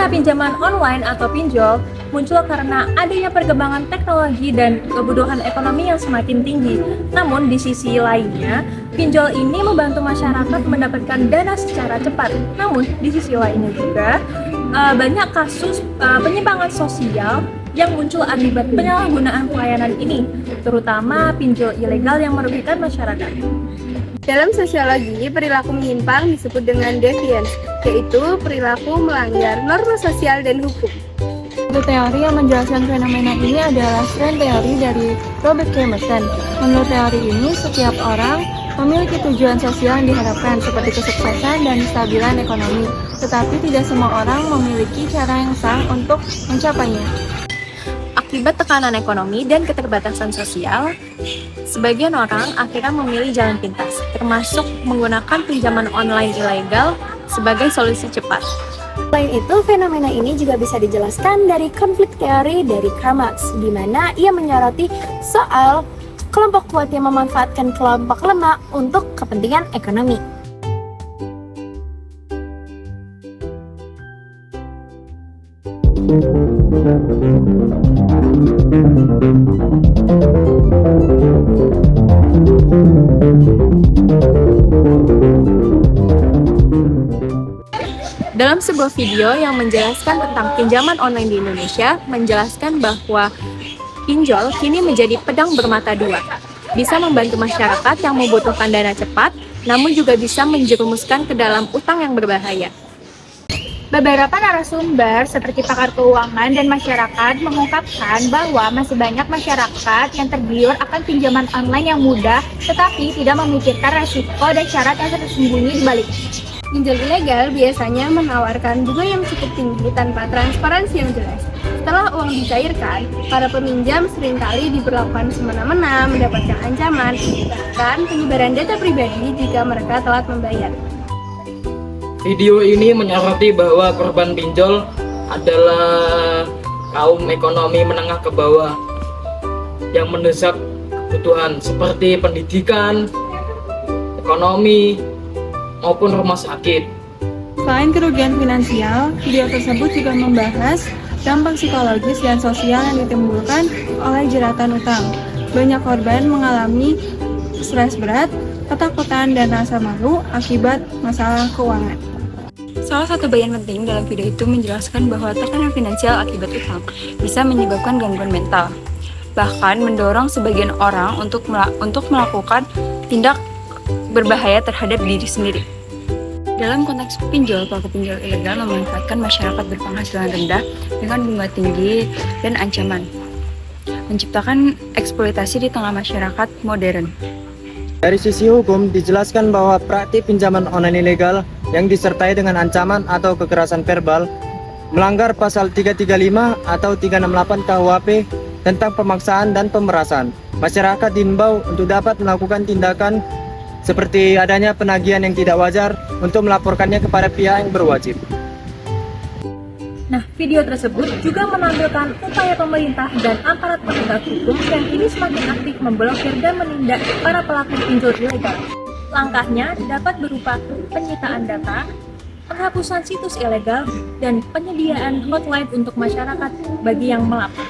Fenomena pinjaman online atau pinjol muncul karena adanya perkembangan teknologi dan kebutuhan ekonomi yang semakin tinggi. Namun di sisi lainnya, pinjol ini membantu masyarakat mendapatkan dana secara cepat. Namun di sisi lainnya juga banyak kasus penyimpangan sosial yang muncul akibat penyalahgunaan pelayanan ini, terutama pinjol ilegal yang merugikan masyarakat. Dalam sosiologi, perilaku menyimpang disebut dengan deviance, yaitu perilaku melanggar norma sosial dan hukum. Satu teori yang menjelaskan fenomena ini adalah strain teori dari Robert K. Merton. Menurut teori ini, setiap orang memiliki tujuan sosial yang diharapkan seperti kesuksesan dan kestabilan ekonomi, tetapi tidak semua orang memiliki cara yang sah untuk mencapainya. Akibat tekanan ekonomi dan keterbatasan sosial, sebagian orang akhirnya memilih jalan pintas, termasuk menggunakan pinjaman online ilegal sebagai solusi cepat. Selain itu, fenomena ini juga bisa dijelaskan dari konflik teori dari Karl Marx, di mana ia menyoroti soal kelompok kuat yang memanfaatkan kelompok lemah untuk kepentingan ekonomi. Dalam sebuah video yang menjelaskan tentang pinjaman online di Indonesia, menjelaskan bahwa pinjol kini menjadi pedang bermata dua. Bisa membantu masyarakat yang membutuhkan dana cepat, namun juga bisa menjerumuskan ke dalam utang yang berbahaya. Beberapa narasumber seperti pakar keuangan dan masyarakat mengungkapkan bahwa masih banyak masyarakat yang tergiur akan pinjaman online yang mudah tetapi tidak memikirkan resiko dan syarat yang tersembunyi di balik. Pinjol ilegal biasanya menawarkan bunga yang cukup tinggi tanpa transparansi yang jelas. Setelah uang dicairkan, para peminjam seringkali diperlakukan semena-mena, mendapatkan ancaman, bahkan penyebaran data pribadi jika mereka telat membayar. Video ini menyoroti bahwa korban pinjol adalah kaum ekonomi menengah ke bawah yang mendesak kebutuhan seperti pendidikan, ekonomi, maupun rumah sakit. Selain kerugian finansial, video tersebut juga membahas dampak psikologis dan sosial yang ditimbulkan oleh jeratan utang. Banyak korban mengalami stres berat, ketakutan, dan rasa malu akibat masalah keuangan. Salah satu bagian penting dalam video itu menjelaskan bahwa tekanan finansial akibat utang bisa menyebabkan gangguan mental, bahkan mendorong sebagian orang untuk melakukan tindak berbahaya terhadap diri sendiri. Dalam konteks pinjol, pelaku pinjol ilegal memanfaatkan masyarakat berpenghasilan rendah dengan bunga tinggi dan ancaman, menciptakan eksploitasi di tengah masyarakat modern. Dari sisi hukum, dijelaskan bahwa praktik pinjaman online ilegal yang disertai dengan ancaman atau kekerasan verbal melanggar pasal 335 atau 368 KUHP tentang pemaksaan dan pemerasan. Masyarakat diimbau untuk dapat melakukan tindakan seperti adanya penagihan yang tidak wajar untuk melaporkannya kepada pihak yang berwajib. Nah, video tersebut juga menampilkan upaya pemerintah dan aparat penegak hukum yang kini semakin aktif memblokir dan menindak para pelaku pinjol ilegal. Langkahnya dapat berupa penyitaan data, penghapusan situs ilegal, dan penyediaan hotline untuk masyarakat bagi yang melapor.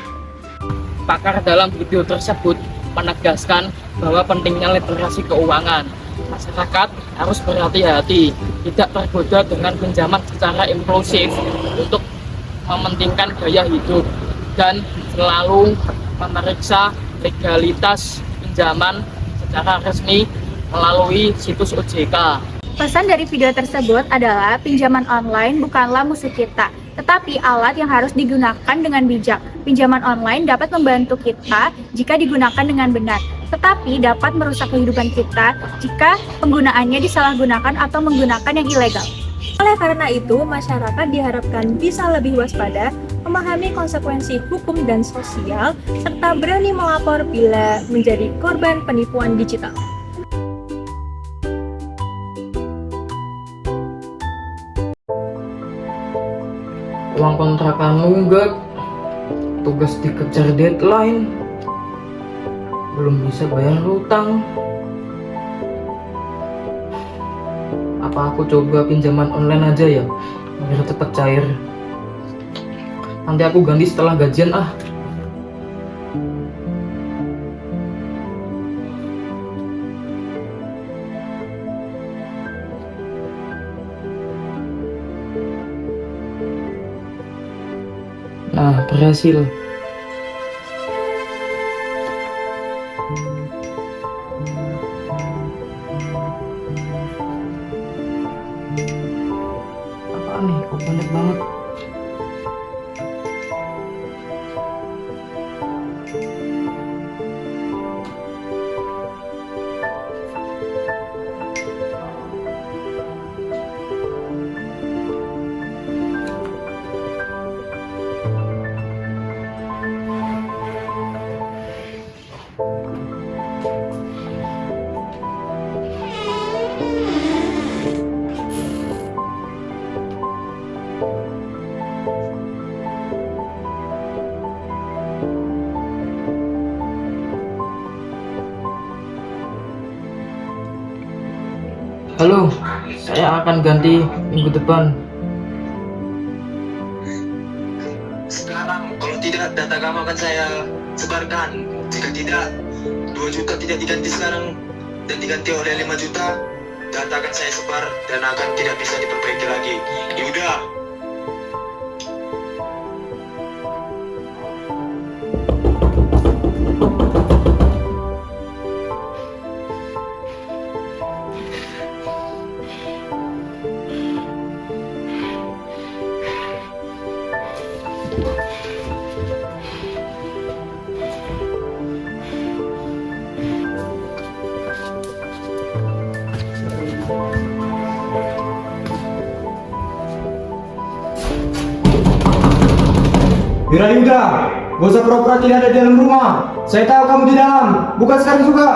Pakar dalam video tersebut menegaskan bahwa pentingnya literasi keuangan. Masyarakat harus berhati-hati, tidak tergoda dengan pinjaman secara impulsif untuk mementingkan gaya hidup dan selalu memeriksa legalitas pinjaman secara resmi melalui situs OJK. Pesan dari video tersebut adalah pinjaman online bukanlah musuh kita, tetapi alat yang harus digunakan dengan bijak. Pinjaman online dapat membantu kita jika digunakan dengan benar, tetapi dapat merusak kehidupan kita jika penggunaannya disalahgunakan atau menggunakan yang ilegal. Oleh karena itu, masyarakat diharapkan bisa lebih waspada, memahami konsekuensi hukum dan sosial, serta berani melapor bila menjadi korban penipuan digital. Uang kontrakan nunggak, tugas dikejar deadline, belum bisa bayar hutang. Apa aku coba pinjaman online aja ya, biar cepat cair. Nanti aku ganti setelah gajian ah. Nah, berhasil. Apaan nih? Kok banyak banget? Halo, saya akan ganti minggu depan. Sekarang kalau tidak data kamu akan saya sebarkan. Jika tidak 2 juta tidak diganti sekarang dan diganti oleh 5 juta, data akan saya sebar dan akan tidak bisa diperbaiki lagi. Yaudah. Wirayuda, gak usah pura-pura tidak ada di dalam rumah. Saya tahu kamu di dalam, bukan sekarang juga.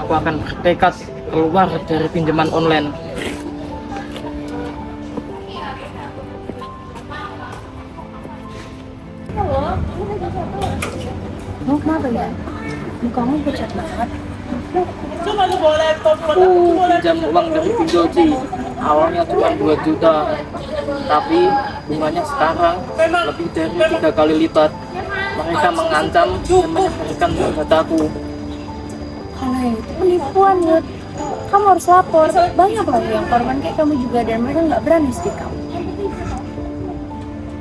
Aku akan bertekad keluar dari pinjaman online. Kenapa ya? Mukamu pucat banget. Aku pinjam uang dari pinjol Ci. Awalnya cuma 2 juta, tapi bunganya sekarang lebih dari 3 kali lipat. Mereka mengancam dan menyebarkan dataku. Karena itu penipuan, Yud. Kamu harus lapor. Banyak lagi yang korban kayak kamu juga dan mereka nggak berani seperti kamu.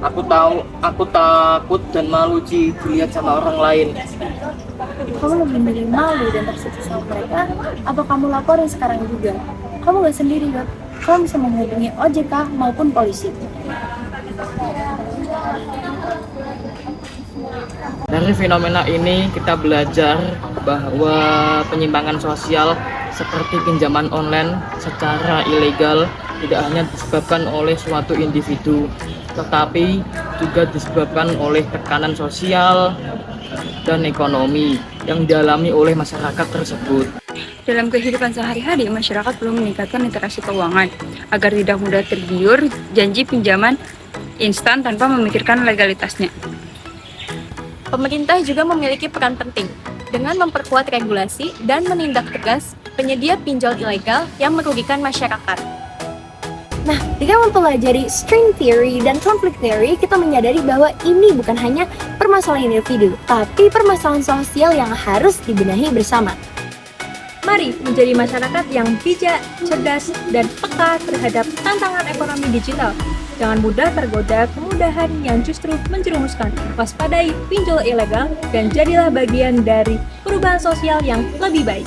Aku tahu, aku takut dan malu Ci dilihat sama orang lain. Kamu lebih milih malu dan tersiksa sama mereka, apa kamu laporin sekarang juga? Kamu nggak sendiri, Yud. Kamu bisa menghubungi OJK maupun polisi. Dari fenomena ini kita belajar bahwa penyimpangan sosial seperti pinjaman online secara ilegal tidak hanya disebabkan oleh suatu individu, tetapi juga disebabkan oleh tekanan sosial dan ekonomi yang dialami oleh masyarakat tersebut. Dalam kehidupan sehari-hari, masyarakat perlu meningkatkan literasi keuangan agar tidak mudah tergiur janji pinjaman instan tanpa memikirkan legalitasnya. Pemerintah juga memiliki peran penting dengan memperkuat regulasi dan menindak tegas penyedia pinjol ilegal yang merugikan masyarakat. Nah, dengan mempelajari string theory dan conflict theory, kita menyadari bahwa ini bukan hanya permasalahan individu, tapi permasalahan sosial yang harus dibenahi bersama. Mari menjadi masyarakat yang bijak, cerdas, dan peka terhadap tantangan ekonomi digital. Jangan mudah tergoda kemudahan yang justru menjerumuskan. Waspadai pinjol ilegal dan jadilah bagian dari perubahan sosial yang lebih baik.